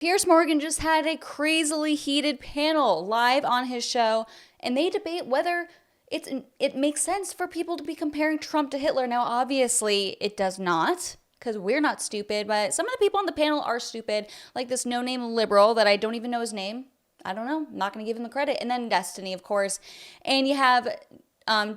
Piers Morgan just had a crazily heated panel live on his show, and they debate whether it makes sense for people to be comparing Trump to Hitler. Now, obviously, it does not, because we're not stupid, but some of the people on the panel are stupid, like this no-name liberal that I don't even know his name. I don't know. I'm not going to give him the credit. And then Destiny, of course. And you have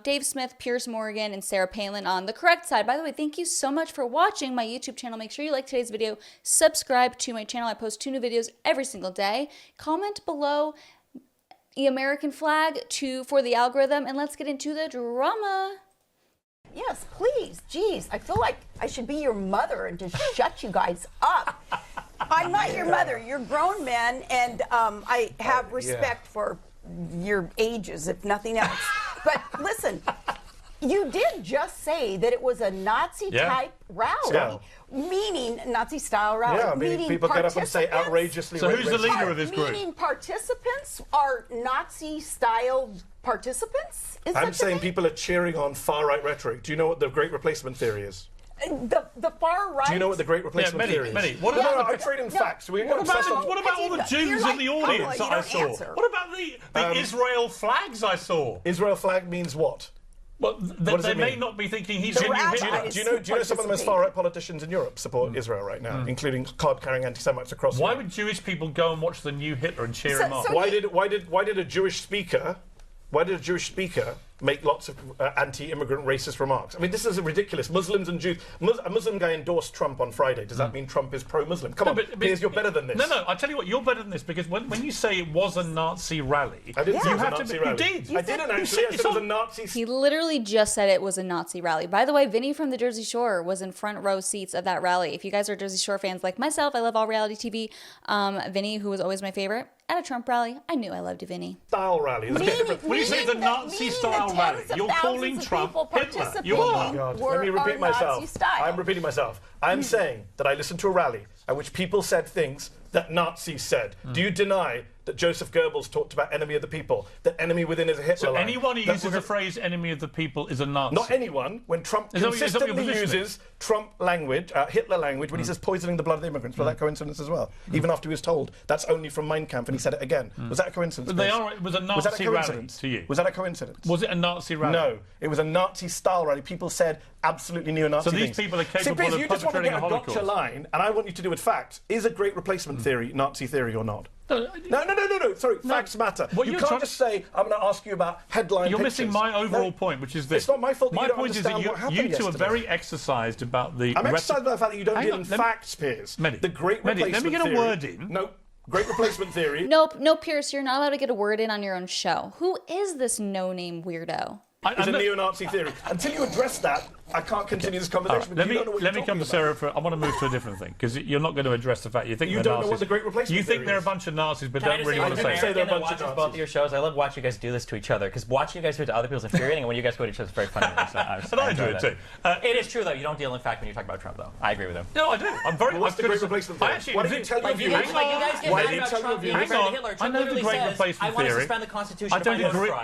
Dave Smith, Piers Morgan, and Sarah Palin on the correct side. By the way, thank you so much for watching my YouTube channel. Make sure you like today's video. Subscribe to my channel. I post 2 new videos every single day. Comment below the American flag for the algorithm, and let's get into the drama. Yes, please. Jeez, I feel like I should be your mother and just shut you guys up. I'm not your mother. You're grown men, and I have respect for your ages, if nothing else. But listen, you did just say that it was a Nazi-type rally, meaning Nazi-style rally. Yeah, I mean, people get up and say outrageously. So who's the leader of this group? Meaning participants are Nazi-style participants? I'm saying people are cheering on far-right rhetoric. Do you know what the Great Replacement theory is? The far right. Do you know what the Great Replacement theory is? Many. What about I trade in facts. What about all the Jews in the audience that I saw? What about the Israel flags I saw? Israel flag means what? Well, they may not be thinking he's Do you know some of the most far-right politicians in Europe support Israel right now, including card-carrying anti-Semites across Why Europe? would Jewish people go and watch the new Hitler and cheer him up? Why did a Jewish speaker make lots of anti-immigrant racist remarks? I mean, this is ridiculous. Muslims and Jews. A Muslim guy endorsed Trump on Friday. Does that mean Trump is pro-Muslim? Come on, Piers, you're better than this. No, I tell you what, you're better than this, because when you say it was a Nazi rally, I didn't say it was a Nazi rally. You did. I didn't actually. I said it was a Nazi. He literally just said it was a Nazi rally. By the way, Vinny from the Jersey Shore was in front row seats of that rally. If you guys are Jersey Shore fans like myself, I love all reality TV. Vinny, who was always my favorite, at a Trump rally, I knew I loved Vinny. Style rally. When you say the Nazi-style rally, you're calling Trump Hitler. Let me repeat myself. I'm repeating myself. I'm saying that I listened to a rally at which people said things that Nazis said. Do you deny that Joseph Goebbels talked about enemy of the people? That enemy within is a Hitler line? Anyone who uses the phrase enemy of the people is a Nazi? Not anyone. When Trump consistently uses Trump language, Hitler language, when he says poisoning the blood of the immigrants, was that coincidence as well? Even after he was told that's only from Mein Kampf and he said it again. Was that a coincidence? It was a Nazi rally to you. Was that a coincidence? Was it a Nazi rally? No. It was a Nazi-style rally. People said absolutely neo-Nazi things. So these people are capable of you just want to perpetrating get a a Holocaust. gotcha line, and I want you to do with facts. Is a Great Replacement theory Nazi theory or not? No. Sorry, facts matter. You can't just say, I'm going to ask you about headline You're pictures. missing my overall point, which is this. It's not my fault that my you don't point is that understand you two are yesterday. very exercised about the... I'm exercised about the fact that you don't deal in facts, Piers. The Great Replacement theory... let me get a word in. No. Great Replacement theory... Nope, Piers, you're not allowed to get a word in on your own show. Who is this no-name weirdo? It's a neo-Nazi theory. Until you address that, I can't continue this conversation. Let me come to Sarah I want to move to a different thing, because you're not going to address the fact you think you they're don't Nazis. know what the Great Replacement You think theory they're a is. bunch of Nazis, but don't really want to say they're a bunch of watches both Nazis. of your shows. I love watching you guys do this to each other, because watching you guys do it to other people is infuriating, and when you guys go to each other, it's very funny. And I enjoy it too. It is true, though. You don't deal in fact when you talk about Trump, though. I agree with him. No, I do. I'm very... What's the Great Replacement theory? Why don't you tell your viewers? You guys get mad about Trump being Hang on. Hitler. I Trump know the literally Great says, I Replacement want to theory. suspend the Constitution.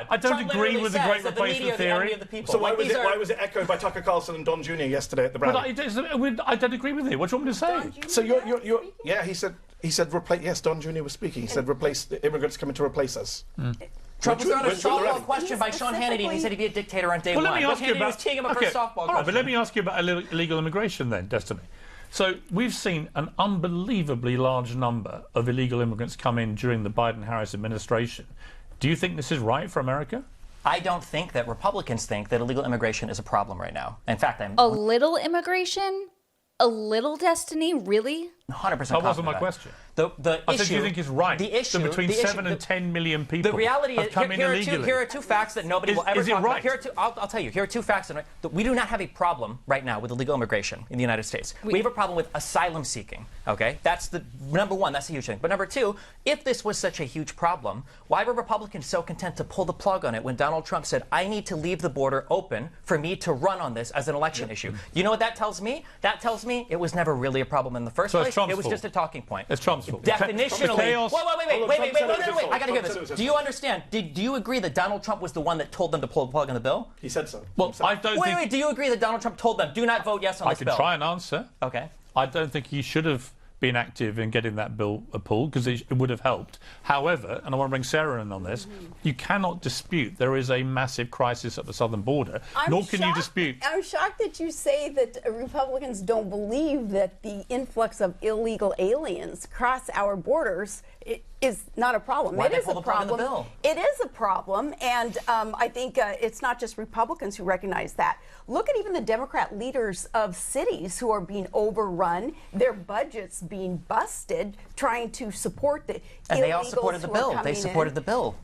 I don't agree with the Great Replacement theory. So why was it echoed by Tucker Carlson and Don Jr. yesterday at the rally? But I don't agree with it. What do you want me to say? So he said replace. Yes, Don Jr. was speaking. He said replace the immigrants coming to replace us. Trump was on a softball question by Sean Hannity, and he said he'd be a dictator on day one. Let me ask you about... was teeing him up for a softball question. All right, but let me ask you about illegal immigration then, Destiny. So we've seen an unbelievably large number of illegal immigrants come in during the Biden-Harris administration. Do you think this is right for America? I don't think that Republicans think that illegal immigration is a problem right now. In fact, A little immigration? A little Destiny? Really? 100% That wasn't my question. I said, do you think it's right that between 7 and 10 million people the reality have is, come in illegally? Here are two facts that nobody will ever is it talk right? about. I'll tell you. Here are two facts that we do not have a problem right now with illegal immigration in the United States. We have a problem with asylum seeking. Okay, that's the number one. That's a huge thing. But number two, if this was such a huge problem, why were Republicans so content to pull the plug on it when Donald Trump said, "I need to leave the border open for me to run on this as an election issue"? You know what that tells me? That tells me it was never really a problem in the first place. It was just a talking point. It's Trump's fault. Definitionally. Wait. I gotta hear this. Do you understand? Do you agree that Donald Trump was the one that told them to pull the plug on the bill? He said so. Well, I don't think... Do you agree that Donald Trump told them, do not vote yes on this bill? I can try and answer. Okay. I don't think he should have been active in getting that bill pulled, because it would have helped. However, and I want to bring Sarah in on this, you cannot dispute there is a massive crisis at the southern border, nor can you dispute... I'm shocked that you say that Republicans don't believe that the influx of illegal aliens across our borders is not a problem. Why it they is pull a the plug on the problem. bill? It is a problem, and I think it's not just Republicans who recognize that. Look at even the Democrat leaders of cities who are being overrun, their budgets being busted, trying to support the And they all illegals supported the who are bill. They coming supported in. the bill.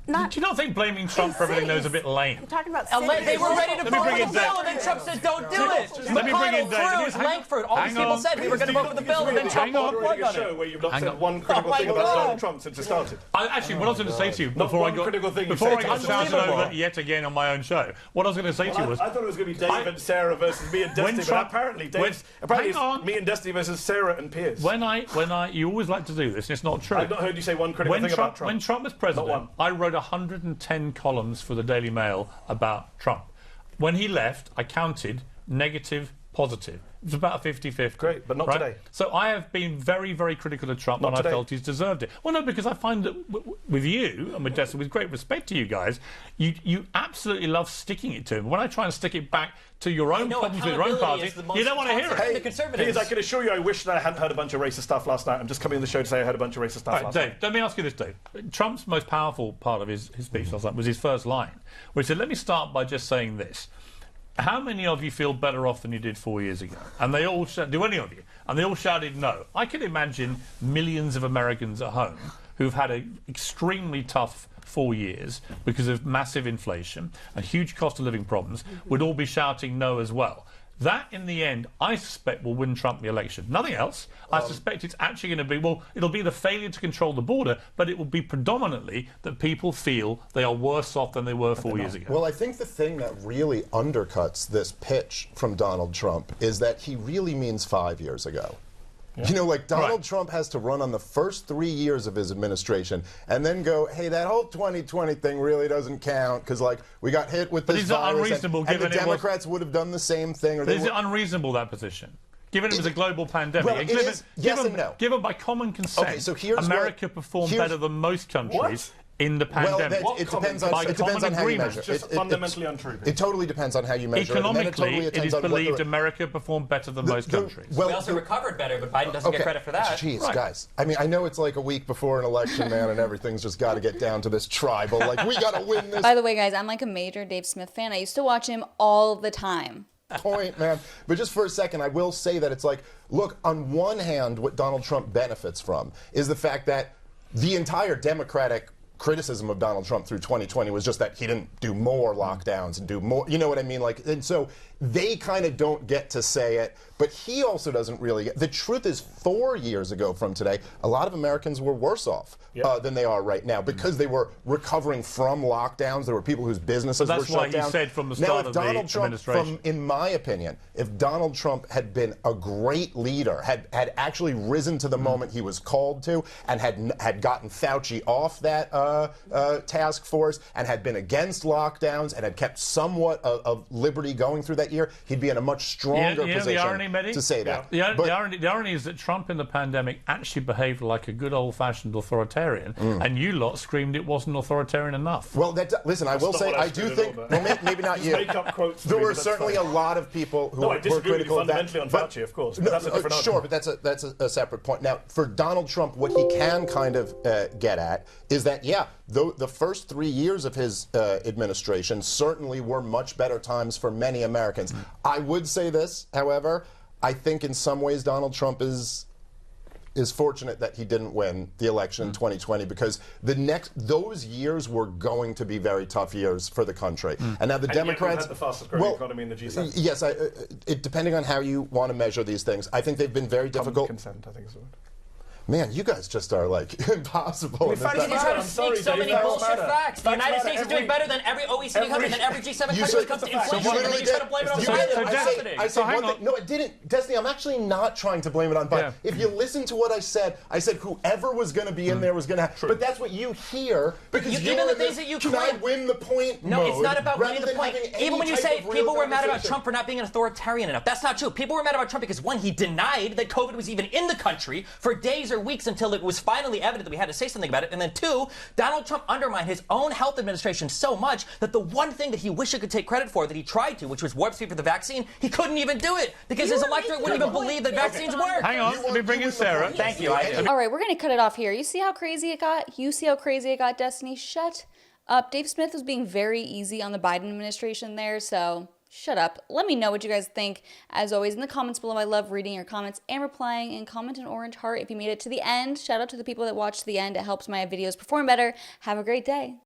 Do you not think blaming Trump for everything though is a bit lame? I'm talking about They were ready to me vote bring for in the Dave. bill, and then Trump said, don't do it. Let me bring in McConnell, Dave. Cruz, Hang- Langford, all these hang people on. said we were going to vote for the bill, and then Trump Hang on. pulled the plug on show it. where you've not Hang said on. one critical my thing about God. Donald Trump since it started. Actually, what I was going to say to you Not before I one got critical thing you before I said. got shouted Unbelievable. over yet again on my own show, what I was going to say to you was... I thought it was going to be Dave and Sarah versus me and Destiny, Trump- but apparently when- it's hang on. me and Destiny versus Sarah and Piers. You always like to do this, and it's not true. I've not heard you say one critical thing about Trump. When Trump was president, Not one. I wrote 110 columns for the Daily Mail about Trump. When he left, I counted negative, positive. It was about a 50-50. Great, but not right? today. So I have been very, very critical of Trump, and today. I felt he's deserved it. Well, no, because I find that with you, and with Destiny, with great respect to you guys, you absolutely love sticking it to him. When I try and stick it back to your own problems with your own party, you don't want to hear it. The conservatives. Piers, I can assure you I wish that I hadn't heard a bunch of racist stuff last night. I'm just coming on the show to say I heard a bunch of racist stuff Right, last Dave, night. let me ask you this, Dave. Trump's most powerful part of his speech last night was his first line, where he said, let me start by just saying this. How many of you feel better off than you did 4 years ago? And they all do any of you? And they all shouted no. I can imagine millions of Americans at home who've had an extremely tough 4 years because of massive inflation and huge cost of living problems would all be shouting no as well. That, in the end, I suspect will win Trump the election. Nothing else. I suspect it's actually going to be, well, it'll be the failure to control the border, but it will be predominantly that people feel they are worse off than they were 4 years ago. Well, I think the thing that really undercuts this pitch from Donald Trump is that he really means 5 years ago. Yeah. You know, like Donald Trump has to run on the first 3 years of his administration and then go, hey, that whole 2020 thing really doesn't count because, like, we got hit with this virus and the Democrats would have done the same thing. Or is it unreasonable, that position? Given it was a global pandemic. Well, it is, yes and no. Given by common consent, okay, so here's America performed better than most countries in the pandemic. Well, it depends on how you measure. It's just fundamentally untrue. It totally depends on how you measure. Economically, it is believed America performed better than most countries. We also recovered better, but Biden doesn't get credit for that. Jeez, guys. I mean, I know it's like a week before an election, man, and everything's just got to get down to this tribal. Like, we got to win this. By the way, guys, I'm like a major Dave Smith fan. I used to watch him all the time. Point, man. But just for a second, I will say that it's like, look, on one hand, what Donald Trump benefits from is the fact that the entire Democratic criticism of Donald Trump through 2020 was just that he didn't do more lockdowns and do more, you know what I mean? Like, and so they kind of don't get to say it, but he also doesn't really get. The truth is, 4 years ago from today, a lot of Americans were worse off than they are right now because they were recovering from lockdowns. There were people whose businesses were shut down. That's why he said from the start of the administration. In my opinion, if Donald Trump had been a great leader, had actually risen to the moment he was called to, and had gotten Fauci off that task force, and had been against lockdowns, and had kept somewhat of liberty going through that year, he'd be in a much stronger position to say that. The irony is that Trump in the pandemic actually behaved like a good old-fashioned authoritarian, and you lot screamed it wasn't authoritarian enough. Well, listen, I will say, I do think, well, maybe not you. Make up quotes there were certainly a lot of people who were critical of that. fundamentally on Fauci, of course. But that's a different sure, argument. but that's a separate point. Now, for Donald Trump, what he can kind of get at is that, the first 3 years of his administration certainly were much better times for many Americans. I would say this, however, I think in some ways Donald Trump is fortunate that he didn't win the election in 2020 because those years were going to be very tough years for the country. And now the Democrats had the fastest growing economy in the G7. Yes, depending on how you want to measure these things, I think they've been very difficult. Consent, I think is the word. Man, you guys just are like impossible. in this facts stuff. You try to I'm sorry, speak so David, many facts bullshit matter. facts. The Facts United matter. States is doing better than every OECD country, than every G7 country when it comes to inflation, and then you try to blame it on You Biden. did. What's happening? I So said hang one on. thing. No, it didn't. Destiny, I'm actually not trying to blame it on Biden. Yeah. If you listen to what I said whoever was going to be in there was going to have. But that's what you hear because Even you're the in things this, that you can I claim- win the point No, it's mode, not about rather winning the than point. having any Even when you type say of real people were mad about conversation. Trump for not being authoritarian enough, that's not true. People were mad about Trump because, one, he denied that COVID was even in the country for days or weeks until it was finally evident that we had to say something about it. And then, two, Donald Trump undermined his own health administration so much that the one thing that he wished he could take credit for that he tried to, which was warp speed for the vaccine, he couldn't even do it because his electorate wouldn't even believe that vaccines work. Hang on, let me bring in Sarah. Thank you. All right, we're going to cut it off here. You see how crazy it got? You see how crazy it got, Destiny? Shut up. Dave Smith was being very easy on the Biden administration there, so shut up. Let me know what you guys think. As always, in the comments below, I love reading your comments and replying. And comment an orange heart if you made it to the end. Shout out to the people that watched to the end. It helps my videos perform better. Have a great day.